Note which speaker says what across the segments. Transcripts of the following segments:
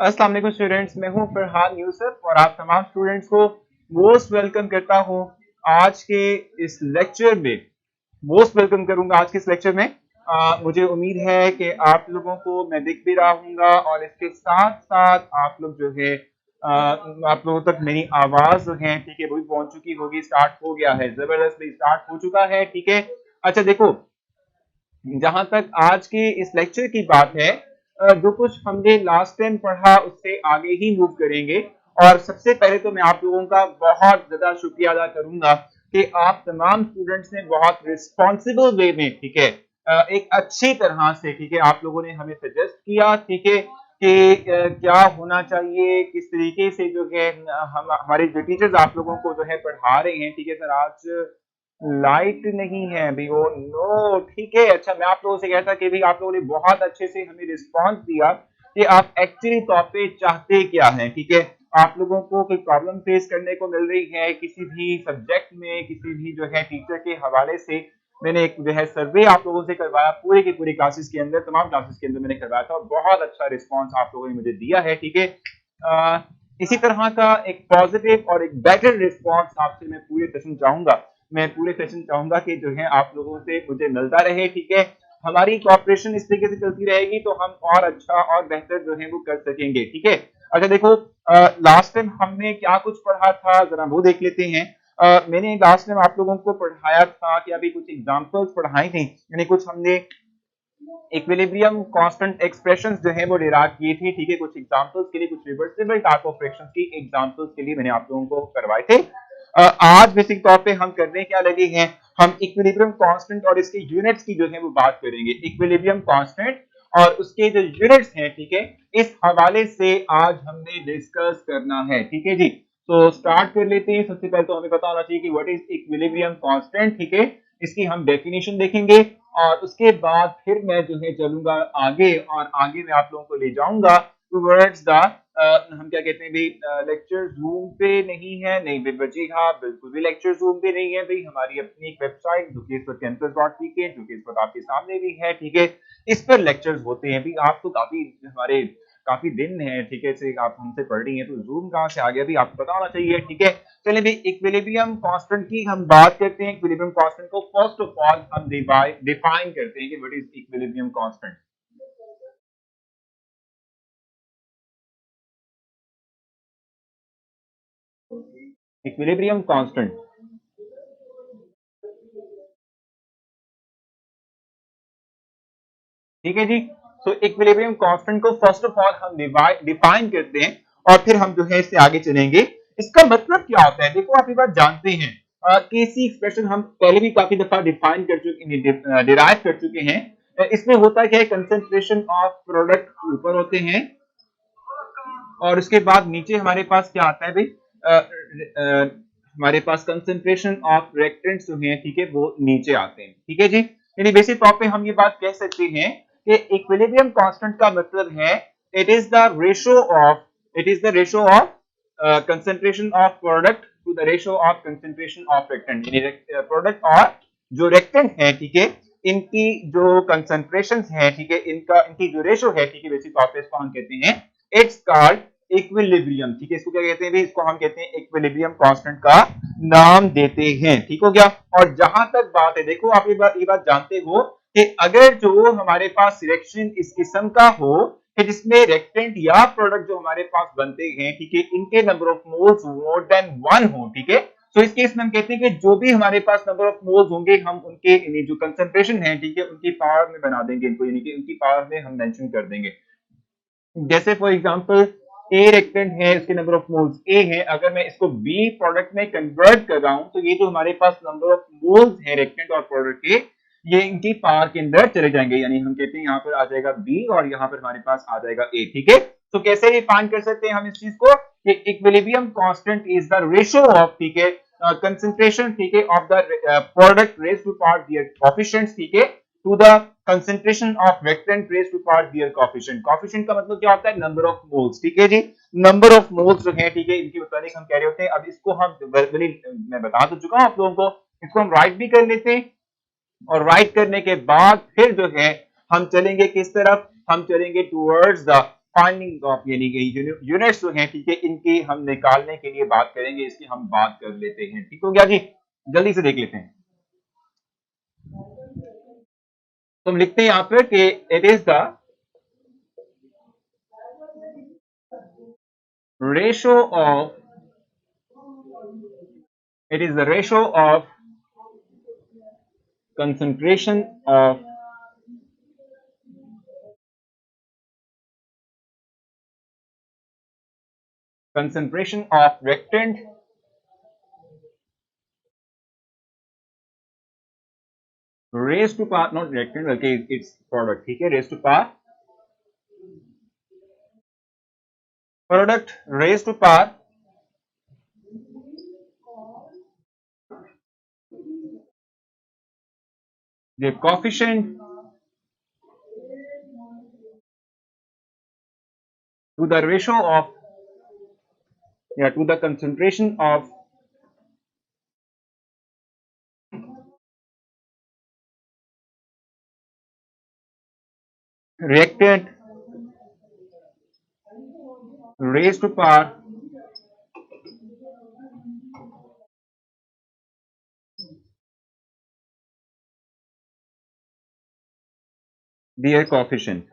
Speaker 1: अस्सलाम वालेकुम स्टूडेंट्स, मैं हूं फरहान यूसुफ और आप तमाम स्टूडेंट्स को मोस्ट वेलकम करता हूं आज के इस लेक्चर में। मोस्ट वेलकम करूंगा आज के इस लेक्चर में। मुझे उम्मीद है कि आप लोगों को मैं दिख भी रहा हूँगा और इसके साथ साथ आप लोग जो है आप लोगों तक मेरी आवाज जो है ठीक है वो भी पहुंच चुकी होगी। स्टार्ट हो गया है, जबरदस्त स्टार्ट हो चुका है। ठीक है, अच्छा देखो, जहां तक आज के इस लेक्चर की बात है, जो कुछ हमने लास्ट टाइम पढ़ा उससे आगे ही मूव करेंगे। और सबसे पहले तो मैं आप लोगों का बहुत ज्यादा शुक्रिया अदा करूंगा कि आप तमाम स्टूडेंट्स ने बहुत रिस्पॉन्सिबल वे में ठीक है एक अच्छी तरह से ठीक है आप लोगों ने हमें सजेस्ट किया ठीक है कि क्या होना चाहिए, किस तरीके से जो है हम हमारे जो टीचर्स आप लोगों को जो है पढ़ा रहे हैं। ठीक है सर, आज लाइट नहीं है अभी, ओ नो, ठीक है। अच्छा, मैं आप लोगों से कहता कि भी आप लोगों ने बहुत अच्छे से हमें रिस्पांस दिया कि आप एक्चुअली तौर पे चाहते क्या हैं। ठीक है, आप लोगों को कोई प्रॉब्लम फेस करने को मिल रही है किसी भी सब्जेक्ट में, किसी भी जो है टीचर के हवाले से। मैंने एक जो है सर्वे आप लोगों से करवाया, पूरे की पूरी क्लासेस के अंदर, तमाम क्लासेस के अंदर मैंने करवाया था और बहुत अच्छा रिस्पॉन्स आप लोगों ने मुझे दिया है। ठीक है, इसी तरह का एक पॉजिटिव और एक बेटर रिस्पॉन्स आपसे मैं पूरे सेशन चाहूंगा। मैं पूरे सेशन चाहूंगा कि जो है आप लोगों से मुझे मिलता रहे। ठीक है, हमारी कोऑपरेशन इस तरीके से चलती रहेगी तो हम और अच्छा और बेहतर जो है वो कर सकेंगे। ठीक है, अच्छा देखो, लास्ट टाइम हमने क्या कुछ पढ़ा था जरा वो देख लेते हैं। मैंने लास्ट टाइम आप लोगों को पढ़ाया था कि अभी कुछ एग्जांपल्स पढ़ाई थी, यानी कुछ हमने इक्विलिब्रियम कांस्टेंट एक्सप्रेशंस जो है वो डिराइव की थी। ठीक है, कुछ एग्जांपल्स के लिए, कुछ रिवर्सिबल टाइप ऑफ फ्रैक्शंस की एग्जांपल्स के लिए मैंने आप लोगों को करवाए थे। आज बेसिक तौर पे हम करने क्या लगे हैं, हम इक्विलिब्रियम कांस्टेंट और इसके यूनिट्स की जो है वो बात करेंगे। इक्विलिब्रियम कांस्टेंट और उसके जो यूनिट्स हैं, ठीक है, इस हवाले से आज हमने डिस्कस करना है। ठीक है जी, तो स्टार्ट कर लेते हैं। सबसे पहले तो हमें पता होना चाहिए कि व्हाट इज इक्विलिब्रियम कांस्टेंट। ठीक है, इसकी हम डेफिनेशन देखेंगे और उसके बाद फिर मैं जो है चलूंगा आगे और आगे मैं आप लोगों को ले जाऊंगा टुवर्ड्स द हम क्या कहते हैं भाई, लेक्चर जूम पे नहीं है, नहीं बेबजी, हाँ बिल्कुल भी लेक्चर जूम पे नहीं है भाई। हमारी अपनी एक वेबसाइट जो कि इस पर campus.pk जो कि इस पर आपके सामने भी है। ठीक है, इस पर लेक्चर्स होते हैं भी। आप तो काफी हमारे काफी दिन है ठीक है से आप हमसे पढ़ रही हैं, तो जूम कहाँ से आ गया भी आपको पता होना चाहिए। ठीक है, चलिए भी इक्विलिब्रियम कांस्टेंट की हम बात करते हैं। इक्विलिब्रियम कांस्टेंट को फर्स्ट ऑफ ऑल हम डिफाइन करते हैं कि what is equilibrium constant. Equilibrium constant, ठीक है जी। तो इक्विलिब्रियम कांस्टेंट को फर्स्ट ऑफ ऑल हम डिफाइन करते हैं और फिर हम जो है इससे आगे चलेंगे। इसका मतलब क्या होता है, देखो आप ये बात जानते हैं कि इसी एक्सप्रेशन हम पहले भी काफी दफा डिफाइन कर चुके, डिराइव कर चुके हैं। इसमें होता क्या है, कंसंट्रेशन ऑफ प्रोडक्ट ऊपर होते हैं और उसके बाद नीचे हमारे पास क्या आता है भाई, हमारे पास कंसंट्रेशन ऑफ रिएक्टेंट्स जो हैं ठीक है वो नीचे आते हैं। ठीक है जी, यानी बेसिक तौर पे हम ये बात कह सकते हैं कि इक्विलिब्रियम कांस्टेंट का मतलब है it is the ratio of concentration of product to the ratio of concentration of reactant. यानी प्रोडक्ट और जो रिएक्टेंट है ठीक है इनकी जो कंसंट्रेशन है ठीक है इनकी जो रेशो है ठीक है बेसिक तौर पे इसको हम कहते हैं इट्स कॉल्ड इक्विलिब्रियम। ठीक है, इसको क्या कहते हैं भाई, इसको हम कहते हैं इक्विलिब्रियम कांस्टेंट का नाम देते हैं। ठीक हो गया। और जहां तक बात है, देखो आप ये बात जानते हो कि अगर जो हमारे पास रिएक्शन इस किस्म का हो कि जिसमें रिएक्टेंट या प्रोडक्ट जो हमारे पास बनते हैं ठीक है इनके number of moles more than 1 हो, ठीक है, तो इस केस में हम कहते हैं कि जो भी हमारे पास नंबर ऑफ मोल्स होंगे हम उनके जो कंसंट्रेशन है ठीक है उनकी पावर में बना देंगे इनको, यानी कि उनकी पावर में हम मेंशन कर देंगे। जैसे फॉर एग्जांपल ए रिएक्टेंट है, इसके नंबर ऑफ मोल्स ए है, अगर मैं इसको बी प्रोडक्ट में कन्वर्ट कर रहा हूं तो ये जो हमारे पास नंबर ऑफ मोल्स है रिएक्टेंट और प्रोडक्ट के, ये इनकी पावर के अंदर चले जाएंगे, यानी हम कहते हैं यहाँ पर आ जाएगा बी और यहाँ पर हमारे पास आ जाएगा ए। ठीक है, तो कैसे डिफाइन कर सकते हैं हम इस चीज को कि equilibrium constant is the ratio of ठीक है कंसंट्रेशन ठीक है of the product raised to power their coefficients ठीक है to the concentration of reactant raised to power their coefficient. Coefficient का मतलब क्या होता है, नंबर ऑफ मोल्स। ठीक है जी, नंबर ऑफ मोल्स जो है ठीक है इनकी मुताबिक हम कह रहे होते हैं। अब इसको हम वर्बली मैं बता तो चुका हूं आप लोगों को, इसको हम राइट भी कर लेते हैं और राइट करने के बाद फिर जो है हम चलेंगे किस तरफ, हम चलेंगे टुवर्ड्स द फाइंडिंग ऑफ यानी कि यूनिट्स जो हैं, ठीक है, इनकी हम निकालने के लिए बात करेंगे, इसकी हम बात कर लेते हैं। ठीक हो गया जी, जल्दी से देख लेते हैं। तो हम लिखते हैं यहां पर कि it is the ratio of it is the ratio of concentration of reactant raised to power, not reactant बल्कि its product, ठीक है, raised to power product raised to power the coefficient to the ratio of to the concentration of reactant raised to power their coefficient।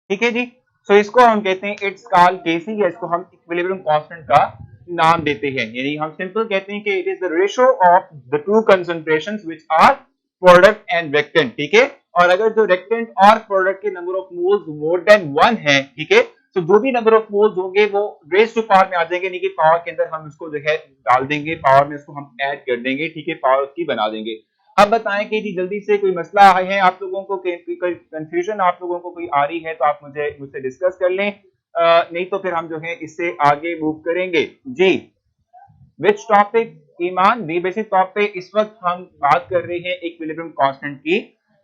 Speaker 1: ठीक है जी, सो इसको हम कहते हैं it's called केसी, या इसको हम इक्विलिब्रियम कांस्टेंट का नाम देते हैं। यानी हम सिंपल कहते हैं कि it is the ratio of the two concentrations which are product and reactant. ठीक है, और अगर जो रिएक्टेंट और प्रोडक्ट के number of moles more than 1 है, ठीक है, तो जो भी नंबर ऑफ मोल्स होंगे वो रेज टू पावर में आ जाएंगे, यानी कि पावर के अंदर हम इसको जो है डाल देंगे, पावर में इसको हम ऐड कर देंगे, ठीक है, पावर उसकी बना देंगे। अब बताएं कि जी जल्दी से कोई मसला है आप लोगों को, कोई कंफ्यूजन आप लोगों को कोई आ रही है तो आप मुझसे डिस्कस कर लें, नहीं तो फिर हम जो है इससे आगे मूव करेंगे जी। विच टॉपिक ईमान, दी बेसिक टॉपिक, इस वक्त हम बात कर रहे हैं इक्विलिब्रियम कांस्टेंट की।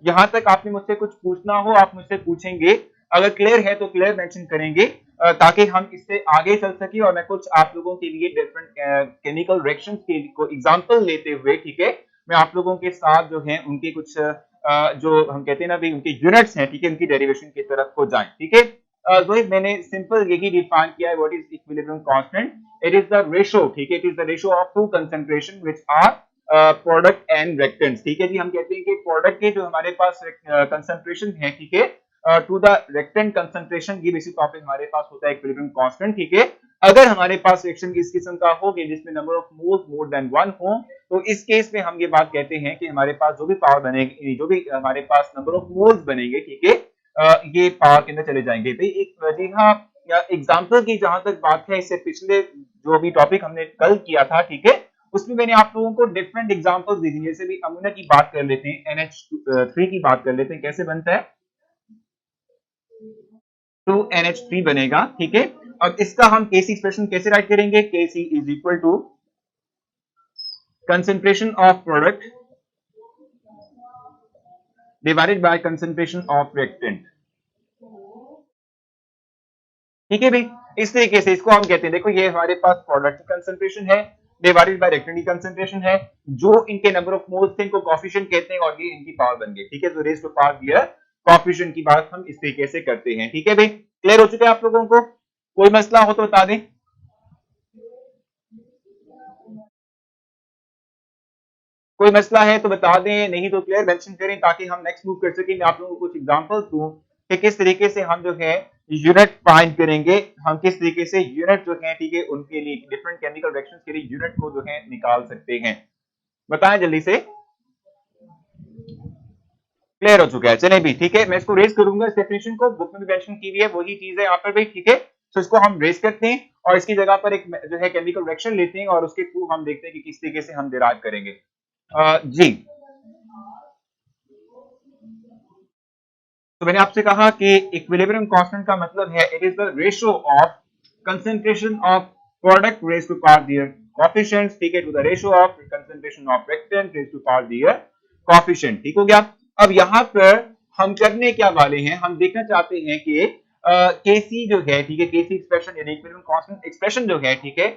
Speaker 1: यहां तक आपने मुझसे कुछ पूछना हो आप मुझसे पूछेंगे, अगर क्लियर है तो क्लियर मेंशन करेंगे, ताकि हम इससे आगे चल सके और मैं कुछ आप लोगों के लिए डिफरेंट केमिकल रिएक्शंस के को एग्जांपल लेते हुए, ठीक है, मैं आप लोगों के साथ जो है उनके कुछ जो हम कहते हैं ना भी उनके यूनिट्स हैं, ठीक है, उनकी डेरिवेशन की तरफ को जाएं। ठीक है, जोहिब मैंने सिंपल यही डिफाइन किया है, what is equilibrium constant, it is the ratio, ठीक है, it is the ratio of two concentration which are product and reactants. ठीक है जी, हम कहते हैं कि प्रोडक्ट के जो हमारे पास कंसंट्रेशन है, ठीक है, टू द रिएक्टेंट कंसंट्रेशन, ये बेसिक टॉपिक हमारे पास होता है इक्विलिब्रियम कांस्टेंट। ठीक है, अगर हमारे पास रिएक्शन इस किस्म का हो कि जिसमें number of moles more than 1 हो, तो इस केस में हम ये बात कहते हैं कि हमारे पास जो भी पावर बनेगी, जो भी हमारे पास नंबर ऑफ मोल्स बनेंगे, ठीक है, ये पावर के अंदर चले जाएंगे। तो एक जी हाँ एग्जांपल की जहां तक बात है, इससे पिछले जो भी टॉपिक हमने कल किया था, ठीक है, उसमें मैंने आप लोगों को डिफरेंट एग्जांपल्स दी थी। जैसे भी अमोनिया की बात कर लेते हैं, NH3 की बात कर लेते हैं, कैसे बनता है, 2NH3 बनेगा। ठीक है, अब इसका हम केसी एक्सप्रेशन कैसे राइट करेंगे, KC is equal to concentration of product divided by concentration of reactant। ठीक है भाई, इस तरीके से इसको हम कहते हैं, देखो ये हमारे पास प्रोडक्ट की कंसंट्रेशन है डिवाइडेड बाय रिएक्टेंट की कंसंट्रेशन है, जो इनके नंबर ऑफ मोल्स थे इनको कोएफिशिएंट कहते हैं, और ये इनकी पावर बन गई। ठीक है, तो रेज़ टू पावर दिया कोएफिशिएंट की बात हम इस तरीके से करते हैं। ठीक है भाई, क्लियर हो चुका है आप लोगों को, कोई मसला हो तो बता दें। कोई मसला है तो बता दें, नहीं तो क्लियर मेंशन करें, ताकि हम नेक्स्ट मूव कर सकें। मैं आप लोगों को कुछ एग्जांपल्स दूं कि किस तरीके से हम जो है यूनिट फाइंड करेंगे, हम किस तरीके से यूनिट जो है, ठीक है, उनके लिए डिफरेंट केमिकल रिएक्शंस के लिए यूनिट को जो है निकाल सकते हैं। बताएं जल्दी से, क्लियर हो चुका है? चलें भी, ठीक है, मैं इसको रेज करूंगा, इस डेफिनेशन को बुक में भी मेंशन की हुई है, वही चीज है यहाँ पर भी। ठीक है, तो इसको हम रेज करते हैं और इसकी जगह पर एक जो है केमिकल रिएक्शन लेते हैं, और उसके थ्रू हम देखते हैं कि किस तरीके से हम डिराइव करेंगे। जी, तो मैंने आपसे कहा कि इक्विलिब्रियम कांस्टेंट का मतलब है it is the ratio of concentration of product raise to power their coefficients, ठीक है, to the ratio of concentration of reactant raise to power their coefficient. ठीक हो गया। अब यहाँ पर हम करने क्या वाले हैं, हम देखना चाहते हैं कि केसी जो है, ठीक है, केसी एक्सप्रेशन यानी इक्विलिब्रियम कांस्टेंट एक्सप्रेशन जो है, ठीक है,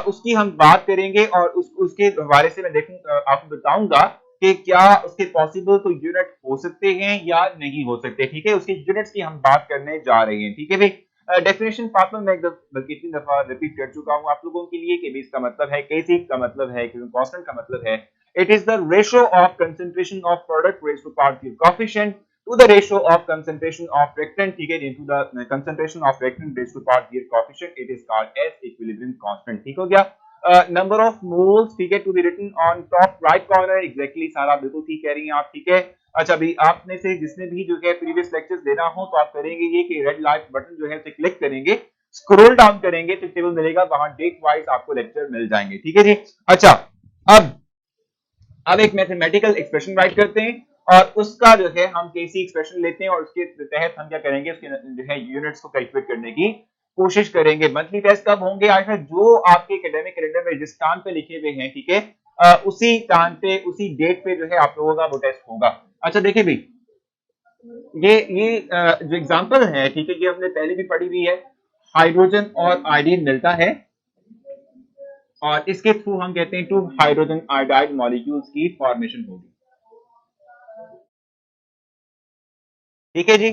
Speaker 1: उसकी हम बात करेंगे, और उसके हवाले से मैं आपको बताऊंगा कि क्या उसके पॉसिबल कोई यूनिट हो सकते हैं या नहीं हो सकते, ठीक है। उसके यूनिट्स की हम बात करने जा रहे हैं, ठीक है भाई। डेफिनेशन पार्ट में मैं बल्कि इतनी दफा रिपीट कर चुका हूं आप लोगों के लिए कि बेस का मतलब है, केसी का मतलब है, कांस्टेंट का मतलब है it is the ratio of concentration of product raised to part coefficient to the ratio of concentration of reactant, ठीक है, into the concentration of reactant raised to part their coefficient, it is called as equilibrium constant, ठीक हो गया। Number of moles, ठीक है, to be written on top right corner, exactly सारा बिल्कुल ठीक कह रही हैं आप, ठीक है। अच्छा अभी आप में से जिसने भी जो है प्रीवियस लेक्चर्स देना हो तो आप करेंगे ये कि रेड लाइट बटन जो है उसे क्लिक करेंगे, स्क्रॉल डाउन करेंगे तो टेबल मिलेगा, वहां डेट वाइज आपको लेक्चर मिल जाएंगे, ठीक है जी। अच्छा अब एक मैथमेटिकल एक्सप्रेशन राइट करते हैं और उसका जो है हम केसी एक्सप्रेशन लेते हैं और उसके तहत हम क्या करेंगे, उसके जो है यूनिट्स को कैलकुलेट करने की कोशिश करेंगे। मंथली टेस्ट कब होंगे, आखिर जो आपके एकेडमिक कैलेंडर में जिस टाइम पे लिखे हुए हैं, ठीक है, उसी टाइम पे उसी डेट पे जो है आप लोगों का वो टेस्ट होगा। अच्छा देखिए भाई, ये जो एग्जांपल है, ठीक है, ये हमने पहले भी पढ़ी हुई है। हाइड्रोजन और आयोडीन मिलता है और इसके थ्रू हम कहते हैं टू हाइड्रोजन आयोडाइड मॉलिक्यूल्स की फॉर्मेशन होगी, ठीक है जी।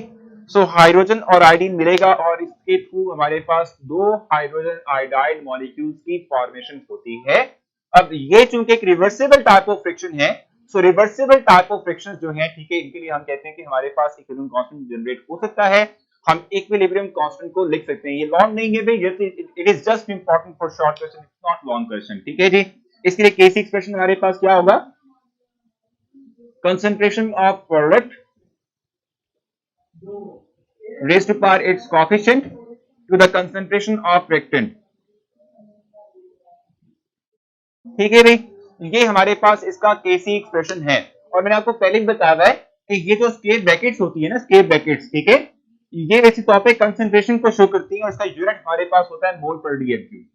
Speaker 1: सो हाइड्रोजन और आयोडीन मिलेगा और इसके थ्रू हमारे पास दो हाइड्रोजन आयोडाइड मॉलिक्यूल्स की फॉर्मेशन होती है। अब ये चूंकि एक रिवर्सिबल टाइप ऑफ फ्रिक्शन है, सो रिवर्सिबल टाइप ऑफ फ्रिक्शन जो है, ठीक है, इनके लिए हम कहते हैं कि हमारे पास इक्विलिब्रियम कांस्टेंट जनरेट हो सकता है। हम इक्विलिब्रियम कांस्टेंट को लिख सकते हैं, ये लॉन्ग नहीं है भाई, it is just important for short question, it's not long question, ठीक है जी। इसके लिए केसी एक्सप्रेशन हमारे पास क्या होगा, concentration of product raised to power its coefficient to the concentration of reactant, ठीक है भाई। ये हमारे पास इसका केसी एक्सप्रेशन है और मैंने आपको पहले ही बताया है कि ये जो स्केल ब्रैकेट्स होती है ना, स्केल ब्रैकेट्स, ठीक है, ये वैसे तौर पे कंसंट्रेशन को शो करती है और इसका यूनिट हमारे पास होता है मोल पर डीएम क्यूब,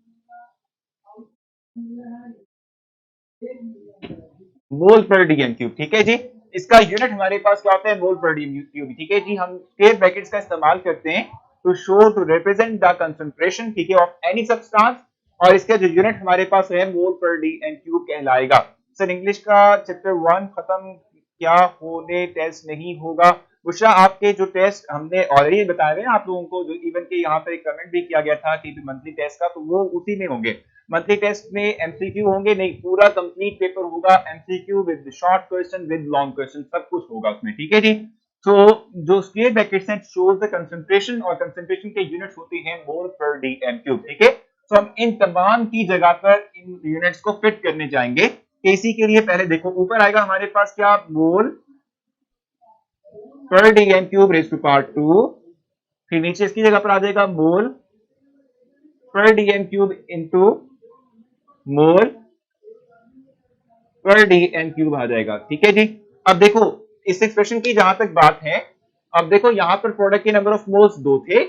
Speaker 1: मोल पर डीएम क्यूब, ठीक है जी। इसका यूनिट हमारे पास क्या होता है, मोल पर डीएम क्यूब, ठीक है जी। हम स्केल ब्रैकेट्स का इस्तेमाल करते हैं to show to represent the concentration, ठीक है, ऑफ एनी सब्सटेंस और इसका जो यूनिट हमारे पास है मोल पर डीएम क्यूब कहलाएगा। सर इंग्लिश का चैप्टर 1 खत्म क्या होने टेस्ट नहीं होगा, बुशरा आपके जो टेस्ट हमने ऑलरेडी बताए हुए आप लोगों को, जो इवन के यहाँ पर एक कमेंट भी किया गया था कि मंथली टेस्ट का, तो वो उसी में होंगे। मंथली टेस्ट में एमसीक्यू होंगे नहीं, पूरा कंप्लीट पेपर होगा, MCQ with short question with long question सब कुछ होगा उसमें, ठीक है जी। तो जो स्केल ब्रैकेट्स हैं शोज द कंसंट्रेशन और कंसंट्रेशन के यूनिट्स होते हैं मोल पर डीएम क्यूब, ठीक है। तो हम इन तमाम की जगह पर इन यूनिट्स को फिट करने जाएंगे। केसी के लिए पहले देखो ऊपर आएगा हमारे पास क्या, mole per dm cube raise to power 2, फिर नीचे इसकी जगह पर आ जाएगा mole per dm cube into मोल पर डीएम क्यूब आ जाएगा, ठीक है जी। अब देखो इस एक्सप्रेशन की जहां तक बात है, अब देखो यहां पर प्रोडक्ट के नंबर ऑफ मोल्स दो थे,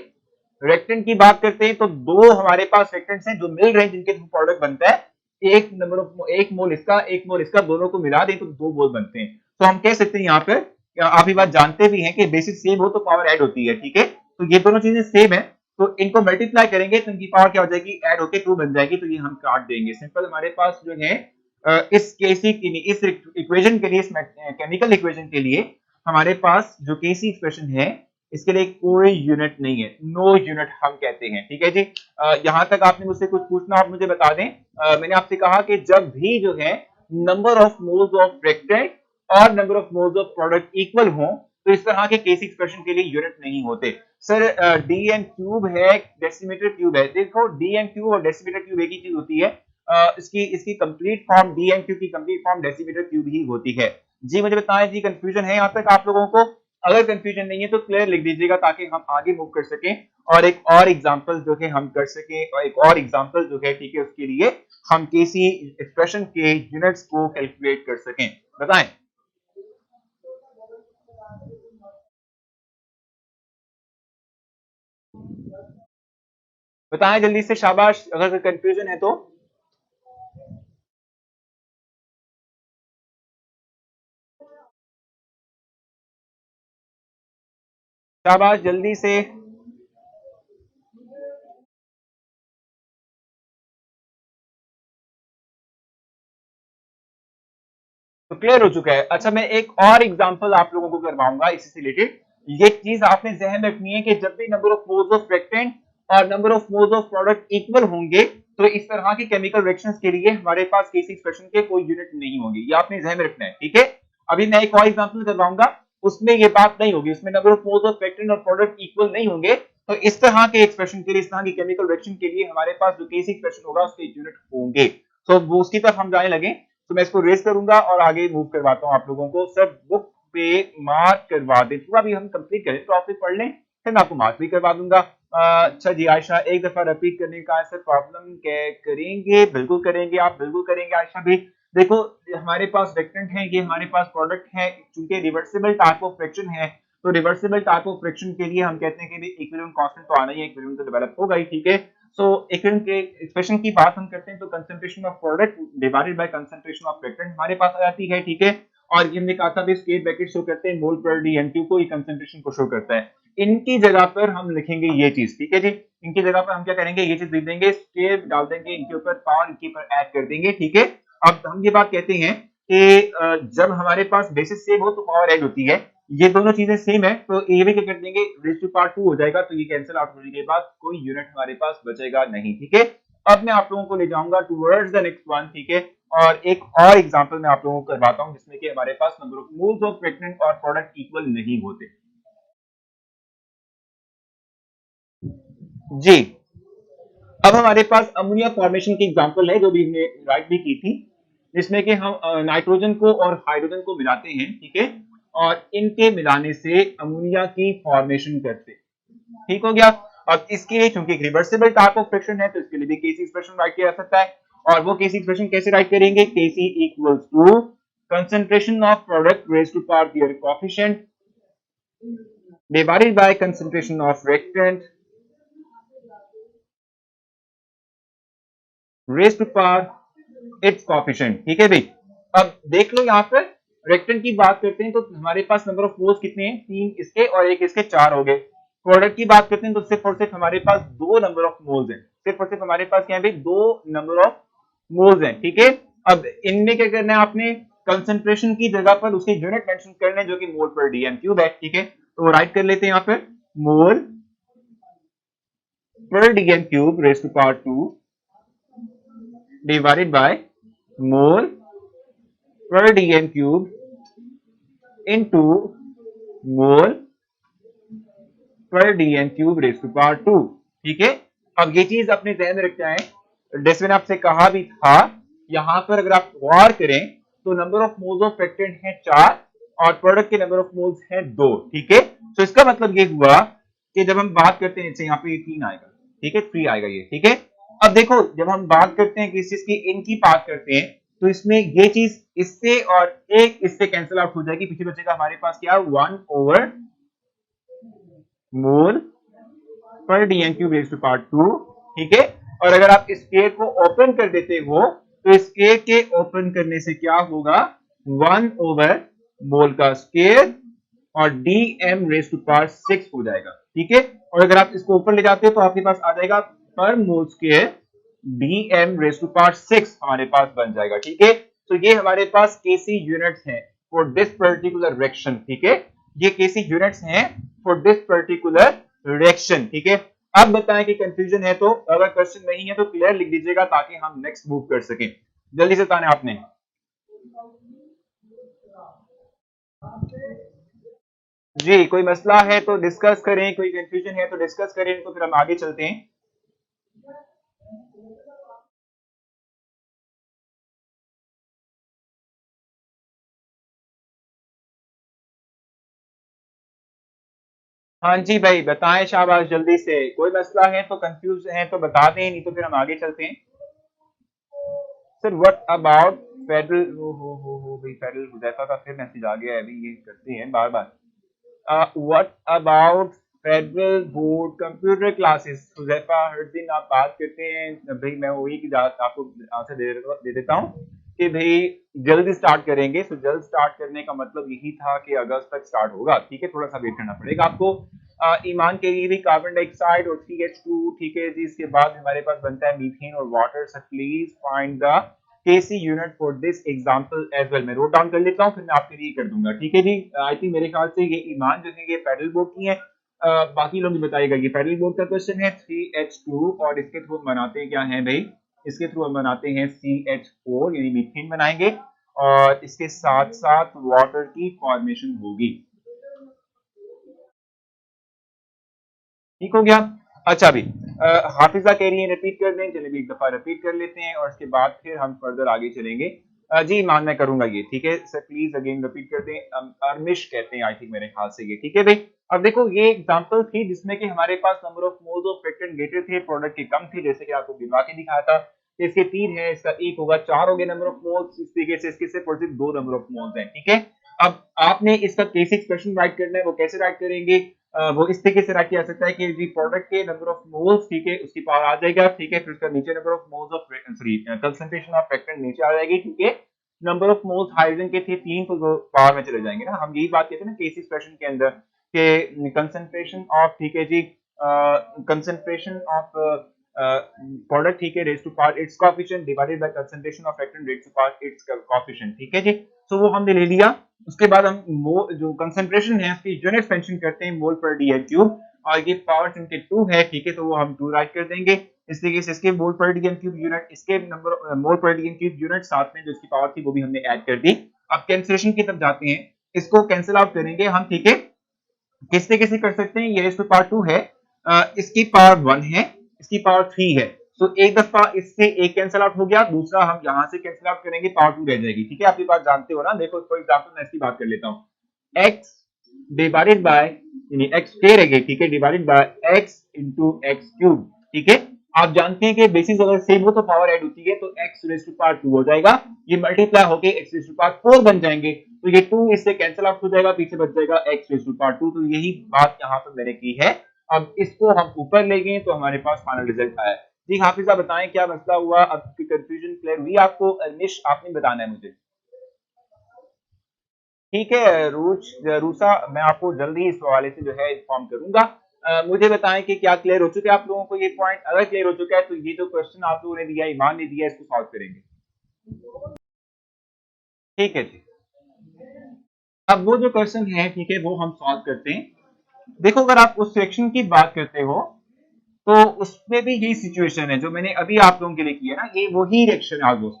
Speaker 1: रेक्टेंट की बात करते हैं तो दो हमारे पास रेक्टेंट्स हैं जो मिल रहे हैं जिनके थ्रू प्रोडक्ट बनता है, एक नंबर ऑफ एक मोल इसका एक मोल इसका, दोनों को मिला दें तो दो मोल बनते हैं। तो हम कह सकते हैं यहाँ पर, आप ये बात जानते भी हैं कि बेसिस सेम हो तो पावर ऐड होती है, ठीक है। तो ये दोनों चीजें सेम है तो इनको मल्टीप्लाई करेंगे तो इनकी पावर क्या हो जाएगी, ऐड होके 2 बन जाएगी, तो ये हम काट देंगे। सिंपल हमारे पास जो है इस केसी के लिए, इस इक्वेशन के लिए, इस केमिकल इक्वेशन के लिए हमारे पास जो केसी एक्सप्रेशन है इसके लिए कोई यूनिट नहीं है, नो यूनिट हम कहते हैं, ठीक है जी। यहां तक आपने मुझसे कुछ पूछना आप मुझे बता दें। मैंने आपसे कहा कि जब भी जो है number of moles of reactant और number of moles of product equal हो तो इस तरह के केसी एक्सप्रेशन के लिए यूनिट नहीं होते। सर डीएम क्यूब है, डेसीमीटर क्यूब है, देखो डीएम क्यूब और डेसीमीटर क्यूब एक ही चीज होती है। इसकी इसकी कंप्लीट फॉर्म डीएम क्यूब की कंप्लीट फॉर्म डेसीमीटर क्यूब ही होती है। जी मुझे बताएं जी, कंफ्यूजन है यहाँ तक आप लोगों को? अगर कंफ्यूजन नहीं है तो क्लियर लिख दीजिएगा ताकि हम आगे मूव कर सकें और एक और एग्जांपल जो है हम कर सकें, और एक और एग्जांपल जो है, ठीक है, उसके लिए हम केसी एक्सप्रेशन के यूनिट्स को कैलकुलेट कर सकें। बताएं बताएं जल्दी से, शाबाश, अगर कंफ्यूजन है तो। शाबाश जल्दी से। तो क्लियर हो चुका है। अच्छा, मैं एक और एग्जांपल आप लोगों को करवाऊंगा इससे रिलेटेड। ये चीज आपने जहन में रखनी है कि जब भी number of moles of reactant और number of moles of product equal होंगे तो इस तरह की केमिकल रिएक्शंस के लिए हमारे पास केसी एक्सप्रेशन के कोई यूनिट नहीं होंगे। ये आपने जहन में रखना है, ठीक है। अभी मैं एक और एग्जांपल करवाऊंगा, उसमें ये बात नहीं होगी, उसमें number of moles of reactant और प्रोडक्ट इक्वल नहीं होंगे। तो इस तरह के एक्सप्रेशन के लिए, इस तरह की केमिकल रिएक्शन के लिए हमारे पास जो केसी एक्सप्रेशन होगा उसके यूनिट होंगे। तो वो उसकी तरफ हम जाने लगे, तो मैं इसको रेस करूंगा और आगे मूव करवाता हूं आप लोगों को। सर बुक पे मार्क करवा दें, पूरा भी हम कंप्लीट करें, टॉपिक पढ़ लें, फिर मैं आपको मार्क भी करवा दूंगा। अच्छा जी, आयशा एक दफा रिपीट करने का सर प्रॉब्लम करेंगे, बिल्कुल करेंगे, आप बिल्कुल करेंगे आयशा भी। देखो, हमारे पास रिएक्टेंट है, ये हमारे पास प्रोडक्ट है, चूंकि रिवर्सिबल टाइप ऑफ फ्रिक्शन है, तो रिवर्सिबल टाइप ऑफ फ्रिक्शन के लिए हम कहते हैं कि इक्विलिब्रियम कांस्टेंट तो आना ही है, इक्विलिब्रियम तो डेवलप होगा ही, ठीक है। सो इक्विलिब्रियम के एक्सप्रेशन की बात हम करते हैं तो concentration of product divided by concentration of reactant हमारे पास आ जाती है, ठीक है। और ये हमने कहा था भी स्केल ब्रैकेट शो करते हैं मोल पर डीएमक्यू को, ये कंसंट्रेशन को शो करता है। इनकी जगह पर हम लिखेंगे ये चीज, ठीक है जी। इनकी जगह पर हम क्या करेंगे, ये चीज लिख देंगे, स्केल डाल देंगे, इनके ऊपर पावर इनके ऊपर ऐड कर देंगे, ठीक है। अब हम ये बात कहते हैं कि जब हमारे पास बेसिस सेम हो तो पावर ऐड होती है, ये दोनों चीजें सेम है तो ये भी क्या कर देंगे, रेज़ टू पावर 2 हो जाएगा, तो ये कैंसिल आउट होने के बाद कोई यूनिट हमारे पास बचेगा नहीं, ठीक है। अब मैं आप लोगों को ले जाऊंगा टुवर्ड्स द नेक्स्ट वन, ठीक है। और एक और एग्जांपल मैं आप लोगों को करवाता हूं जिसमें कि हमारे पास number of moles of reactant और प्रोडक्ट इक्वल नहीं होते। जी, अब हमारे पास अमोनिया फॉर्मेशन की एग्जांपल है जो भी हमने राइट भी की थी, जिसमें कि हम नाइट्रोजन को और हाइड्रोजन को मिलाते हैं, ठीक है, और इनके मिलाने से अमोनिया की फॉर्मेशन करते हैं, ठीक हो गया। अब इसके लिए चूंकि रिवर्सिबल टाइप ऑफ फ्रिक्शन है तो इसके लिए भी केसी एक्सप्रेशन राइट किया जा सकता है। और वो केसी एक्सप्रेशन कैसे राइट करेंगे, KC equals to concentration of product raise to power their coefficient divided by concentration of reactant raise to power its coefficient, ठीक है भाई। अब देख लो यहाँ पर रिएक्टेंट की बात करते हैं तो हमारे पास नंबर ऑफ मोल्स कितने हैं, 3 इसके और 1 इसके, 4 हो गए। प्रोडक्ट की बात करते हैं तो सिर्फ और सिर्फ हमारे पास 2 नंबर ऑफ मोल्स हैं, सिर्फ और सिर्फ हमारे पास क्या है भाई, 2 नंबर ऑफ मोल्स हैं, ठीक है। अब इनमें क्या करना है आपने, कंसंट्रेशन की जगह पर उसके यूनिट मेंशन करने हैं जो कि मोल पर डीएम क्यूब है, ठीक है। तो राइट कर लेते हैं यहाँ पर, mole per dm cube raise to power 2 divided by mole per dm cube into mole per dm cube raised to power 2, ठीक है। अब ये चीज अपने ध्यान में रखना है, जैसे मैंने आपसे कहा भी था, यहां पर अगर आप गौर करें तो number of moles of reactant है 4 और प्रोडक्ट के नंबर ऑफ मोल्स है 2, ठीक है। तो इसका मतलब ये हुआ कि जब हम बात करते हैं, यहाँ पे 3 आएगा, ठीक है, 3 आएगा ये, ठीक है। अब देखो, जब हम बात करते हैं किस चीज की, इनकी बात करते हैं तो इसमें ये चीज इससे और एक इससे कैंसिल आउट हो जाएगी, पीछे बचेगा हमारे पास क्या, 1 over mole per dm cube raise to power 2, ठीक है। और अगर आप इस स्केयर को ओपन कर देते हो तो स्केयर के ओपन करने से क्या होगा, 1 ओवर मोल का स्केयर और डीएम रेज़ टू पावर 6 हो जाएगा, ठीक है। और अगर आप इसको ऊपर ले जाते हो तो आपके पास आ जाएगा पर mole square DM raise to power 6 हमारे पास बन जाएगा, ठीक है। तो ये हमारे पास केसी यूनिट्स हैं फॉर दिस पर्टिकुलर रिएक्शन, ठीक है। ये केसी यूनिट्स हैं फॉर दिस पर्टिकुलर रिएक्शन, ठीक है। अब बताएं कि कंफ्यूजन है तो, अगर क्वेश्चन नहीं है तो क्लियर लिख दीजिएगा ताकि हम नेक्स्ट मूव कर सकें। जल्दी से बताना आपने। जी, कोई मसला है तो डिस्कस करें, कोई कंफ्यूजन है तो डिस्कस करें, तो फिर हम आगे चलते हैं। हाँ जी भाई, बताएं शाबाश, जल्दी से। कोई मसला है तो, कंफ्यूज है तो बता दें, नहीं तो फिर हम आगे चलते हैं। सर व्हाट अबाउट फेडरल, हो भाई, फेडरल हुदैफा का फिर मैसेज आ गया है, अभी ये करते हैं बार बार। What about federal board computer classes, Huzaifa हर दिन आप बात करते हैं भाई, मैं वही की आपको आंसर दे देता हूँ कि भाई जल्द स्टार्ट करेंगे। तो जल्द स्टार्ट करने का मतलब यही था कि अगस्त तक स्टार्ट होगा, ठीक है, थोड़ा सा वेट करना पड़ेगा आपको। ईमान के लिए भी कार्बन डाइऑक्साइड और CH2, ठीक है जी। इसके बाद हमारे पास बनता है मीथेन और water. So please find the KC unit for this example as well. मैं नोट डाउन कर लेता हूँ, फिर मैं आपके लिए कर दूंगा, ठीक है जी। आई थिंक मेरे ख्याल से ये ईमान जो है ये फेडरल बोर्ड की है, बाकी लोग भी बताइएगा। ये फेडरल बोर्ड का क्वेश्चन है 3H2 और इसके थ्रू हम बनाते क्या है भाई, इसके थ्रू हम बनाते हैं CH4 यानी मीथेन बनाएंगे और इसके साथ साथ वाटर की फॉर्मेशन होगी। ठीक हो गया। अच्छा भी हाफिजा कह रही है रिपीट कर दें, चलिए एक दफा रिपीट कर लेते हैं और उसके बाद फिर हम फर्दर आगे चलेंगे। जी ईमान मैं करूंगा ये, ठीक है सर प्लीज अगेन रिपीट कर दें। अरमिश कहते हैं आई थिंक मेरे ख्याल से ये, ठीक है भाई। अब देखो ये एग्जांपल थी जिसमें कि हमारे पास number of moles of reactant greater थे, प्रोडक्ट के कम थे, जैसे कि आपको गिनवा के दिखाया था। इसके 3 है, इसका 1 होगा, 4 हो गए नंबर ऑफ मोल्स, इस तरीके से इसके सिर्फ और सिर्फ 2 नंबर ऑफ मोल्स हैं, ठीक है। अब आपने इसका केस एक्सप्रेशन राइट करना है, वो कैसे राइट करेंगे? वो इस तरीके से राइट किया जा सकता है कि जी प्रोडक्ट के नंबर ऑफ मोल्स, ठीक है, उसकी पावर आ जाएगा, ठीक है, फिर उसका नीचे number of moles of sorry concentration of reactant नीचे आ जाएगी, ठीक है। नंबर ऑफ मोल्स हाइड्रोजन के थे 3 तो वो पावर में चले जाएंगे ना। हम यही बात कहते हैं ना केस एक्सप्रेशन के अंदर कि कंसंट्रेशन ऑफ, ठीक है जी, कंसंट्रेशन ऑफ प्रोडक्ट, ठीक है, raise to power its coefficient divided by concentration of reactant raise to power its coefficient, ठीक है जी। तो वो हमने ले लिया। उसके बाद हम जो कंसंट्रेशन है उसकी यूनिट मेंशन करते हैं मोल पर डीएम क्यूब, और ये पावर चूंकि 2 है, ठीक है, तो वो हम 2 राइट कर देंगे। इस तरीके से इसके मोल पर डीएम क्यूब यूनिट, इसके नंबर मोल पर डीएम क्यूब यूनिट साथ में जो इसकी पावर थी वो भी हमने ऐड कर दी। अब कैंसिलेशन की तरफ जाते हैं, इसको कैंसिल आउट करेंगे हम, ठीक है। किस तरीके से कर सकते हैं, ये रेज़ टू पावर 2 है, इसकी पावर 1 है, इसकी पावर 3 है, तो एक दफा इससे एक कैंसिल आउट हो गया, दूसरा हम यहां से कैंसिल आउट करेंगे, पावर 2 रह जाएगी, ठीक है। आप ये बात जानते हो ना। देखो फॉर एग्जांपल मैं इसकी बात कर लेता हूं, x डिवाइडेड बाय यानी x स्क्वायर है, ठीक है, divided by x into x cube, ठीक है। आप जानते हैं कि बेसिस अगर सेम हो तो पावर ऐड होती है, तो x रेज़ टू पावर 2 हो जाएगा, ये मल्टीप्लाई होके x रेज़ टू पावर 4 बन जाएंगे, तो ये 2 इससे कैंसिल आउट हो जाएगा, पीछे बच जाएगा x रेज़ टू पावर 2। तो यही बात यहाँ पर मैंने की है। अब इसको हम ऊपर ले गए तो हमारे पास फाइनल रिजल्ट आया। जी हाफिजा बताएं क्या मसला हुआ, अब की कंफ्यूजन क्लियर हुई आपको? अनिश आपने बताना है मुझे, ठीक है। रूसा मैं आपको जल्दी इस हवाले से जो है इन्फॉर्म करूंगा। मुझे बताएं कि क्या क्लियर हो चुका है आप लोगों को ये पॉइंट? अगर क्लियर हो चुका है तो ये जो क्वेश्चन आप लोगों ने दिया, ईमान ने दिया, इसको सॉल्व करेंगे, ठीक है जी। अब वो जो क्वेश्चन है, ठीक है, वो हम सॉल्व करते हैं। देखो अगर आप उस सेक्शन की बात करते हो तो उसमें भी यही सिचुएशन है जो मैंने अभी आप लोगों के लिए किया ना, ये वही रिएक्शन है ऑलमोस्ट।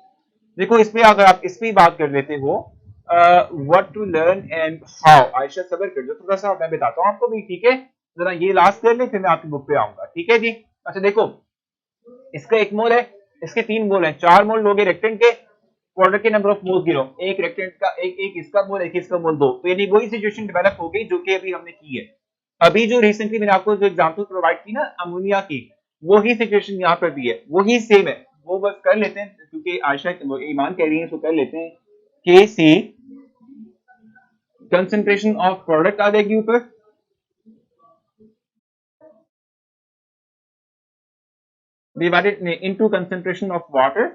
Speaker 1: देखो इसमें अगर आप इस पे बात कर लेते हो, what to learn and how, Ayesha सबर कर जो थोड़ा सा मैं बताता हूँ आपको भी, ठीक है। जरा ये लास्ट कर ले फिर मैं आपकी बुक पे आऊंगा, ठीक है जी। अच्छा देखो इसका 1 मोल है, इसके 3 मोल है, 4 मोल लोगे रेक्टेंट के, प्रोडक्ट के नंबर ऑफ मोल गिनो, एक रेक्टेंट का एक इसका मोल, एक इसका मोल 2, तो यानी वही सिचुएशन डेवलप हो गई जो कि अभी हमने की है। अभी जो रिसेंटली मैंने आपको जो एग्जांपल प्रोवाइड की ना अमोनिया की, वही सिचुएशन यहाँ पर भी है, वही सेम है। वो बस कर लेते हैं क्योंकि आयशा ईमान कह रही है, तो कर लेते हैं। के सी कंसंट्रेशन ऑफ प्रोडक्ट आ जाएगी ऊपर, divided into concentration of water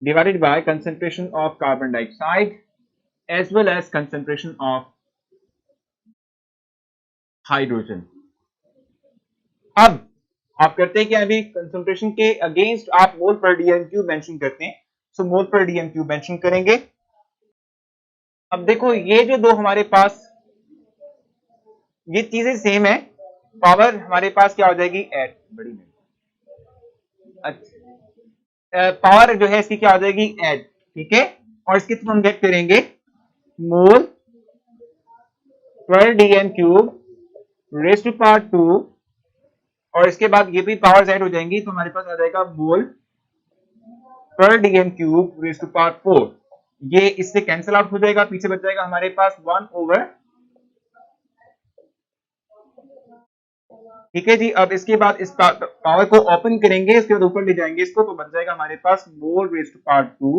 Speaker 1: divided by concentration of carbon dioxide as well as concentration of hydrogen। अब आप करते हैं कि अभी कंसंट्रेशन के अगेंस्ट आप मोल पर डीएम क्यूब मेंशन करते हैं, सो मोल पर डीएम क्यूब मेंशन करेंगे। अब देखो ये जो दो हमारे पास ये चीजें सेम है, पावर हमारे पास क्या हो जाएगी एट, बड़ी में अच्छा पावर जो है इसकी क्या हो जाएगी एट, ठीक है। और इसके थ्रू हम गेट करेंगे mole per dm cube raise to power 2, और इसके बाद ये भी पावर्स ऐड हो जाएंगी, तो हमारे पास आ जाएगा mole per dm cube raise to power 4। ये इससे कैंसिल आउट हो जाएगा, पीछे बच जाएगा हमारे पास 1 ओवर, ठीक है जी। अब इसके बाद इस पावर को ओपन करेंगे, इसके बाद ऊपर ले जाएंगे इसको, तो बच जाएगा हमारे पास mole raise to power 2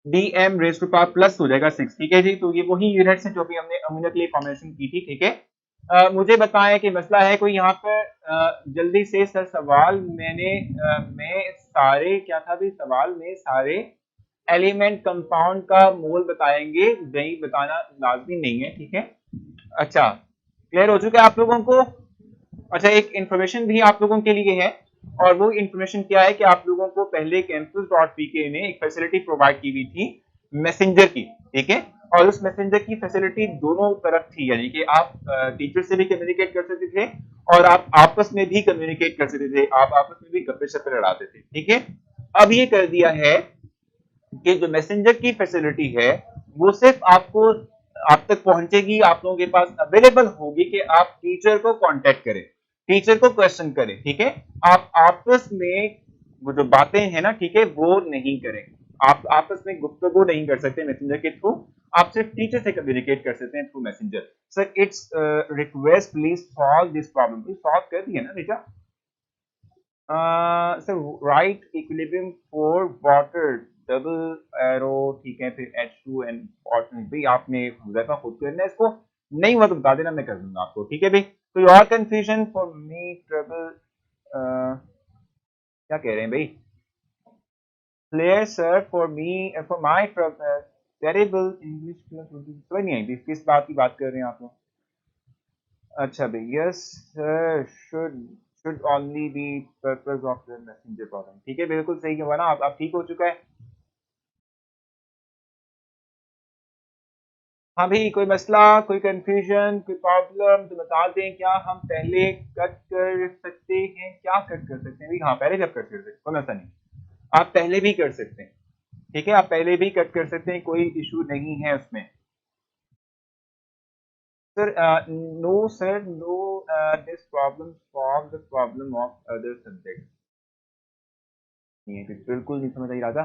Speaker 1: DM raise to power plus हो जाएगा 6, ठीक है जी। तो ये वही यूनिट्स हैं जो भी हमने अमीनो के लिए फॉर्मेशन की थी, ठीक है। मुझे बताएं कि मसला है कोई यहाँ पर जल्दी से सर सवाल मैं सारे क्या था भी सवाल में सारे एलिमेंट कंपाउंड का मोल बताएंगे, नहीं बताना लाजमी नहीं है, ठीक है। अच्छा क्लियर हो चुका है आप लोगों को? अच्छा, एक इन्फॉर्मेशन भी आप लोगों के लिए है, और वो इन्फॉर्मेशन क्या है कि आप लोगों को पहले campus.pk ने एक फैसिलिटी प्रोवाइड की हुई थी मैसेंजर की, ठीक है, और उस मैसेंजर की फैसिलिटी दोनों तरफ थी, यानी कि आप टीचर से भी कम्युनिकेट कर सकते थे और आप आपस में भी कम्युनिकेट कर सकते थे, आप आपस में भी गप्पे शप्पे लड़ाते थे, ठीक है। अब ये कर दिया है कि जो मैसेंजर की फैसिलिटी है वो सिर्फ आपको आप तक पहुंचेगी, आप लोगों के पास अवेलेबल होगी कि आप टीचर को कांटेक्ट करें, टीचर को क्वेश्चन करें, ठीक है। आप आपस में वो जो बातें हैं ना, ठीक है, वो नहीं करें, आप आपस में गुफ्तगू नहीं कर सकते मैसेंजर के थ्रू, आप सिर्फ टीचर से कम्युनिकेट कर सकते हैं through messenger. Sir it's request please solve this problem, solve कर दिया ना बेटा। Sir right equilibrium for water double arrow, ठीक है, फिर H2 एंड भाई आपने हुज़ैफा खुद करना है इसको, नहीं हुआ तो बता देना, मैं कर दूंगा आपको, ठीक है भाई। तो your confusion for me trouble, क्या कह रहे हैं भाई, clear sir for me for my terrible English plus, समझ नहीं आई थी किस बात की बात कर रहे हैं आप लोग। अच्छा भाई, yes sir, should only be purpose of the messenger problem, ठीक है, बिल्कुल सही हुआ ना, आप ठीक हो चुका है। हाँ भाई, कोई मसला, कोई कंफ्यूजन, कोई प्रॉब्लम तो बता दें, क्या हम पहले कट कर सकते हैं, क्या कट कर सकते हैं भाई, हाँ पहले कट कर सकते हैं, कोई मसला नहीं, आप पहले भी कर सकते हैं, ठीक है, आप पहले भी कट कर सकते हैं, कोई इशू नहीं है उसमें। Sir no sir, no, this problem solve the problem of other subject, नहीं है, बिल्कुल नहीं समझ आई राजा।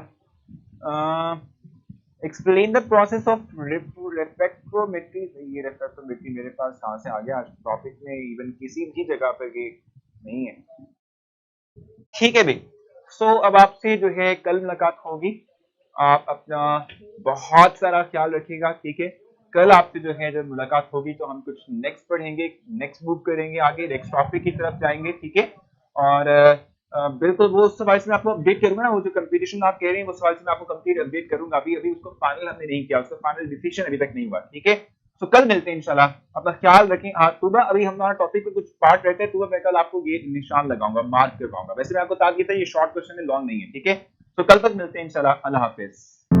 Speaker 1: Explain the process of refractometry, ये रेफ्रेक्ट्रोमेट्री मेरे पास कहाँ से आ गया, आज टॉपिक में इवन किसी भी जगह पर ये नहीं है, ठीक है भाई। सो अब आपसे जो है कल मुलाकात होगी, आप अपना बहुत सारा ख्याल रखिएगा, ठीक है। कल आपसे जो है जब मुलाकात होगी तो हम कुछ नेक्स्ट पढ़ेंगे, नेक्स्ट मूव करेंगे आगे, नेक्स्ट टॉपिक की तरफ जाएंगे, ठीक है। और बिल्कुल वो सवाल से मैं आपको अपडेट करूंगा ना, वो जो कंपटीशन आप कह रहे हैं वो सवाल से मैं आपको कंप्लीट अपडेट करूंगा, अभी अभी उसको फाइनल हमने नहीं किया, उसका फाइनल डिसीजन अभी तक नहीं हुआ, ठीक है। तो कल मिलते हैं इंशाल्लाह, अपना ख्याल रखें। हाँ सुबह अभी हमारा टॉपिक पे कुछ पार्ट रहते हैं, सुबह मैं कल आपको ये निशान लगाऊंगा, मार्क करवाऊंगा, वैसे मैं आपको बता दिया था ये शॉर्ट क्वेश्चन है, लॉन्ग नहीं है, ठीक है। तो कल तक मिलते हैं इंशाल्लाह, अल्लाह हाफिज।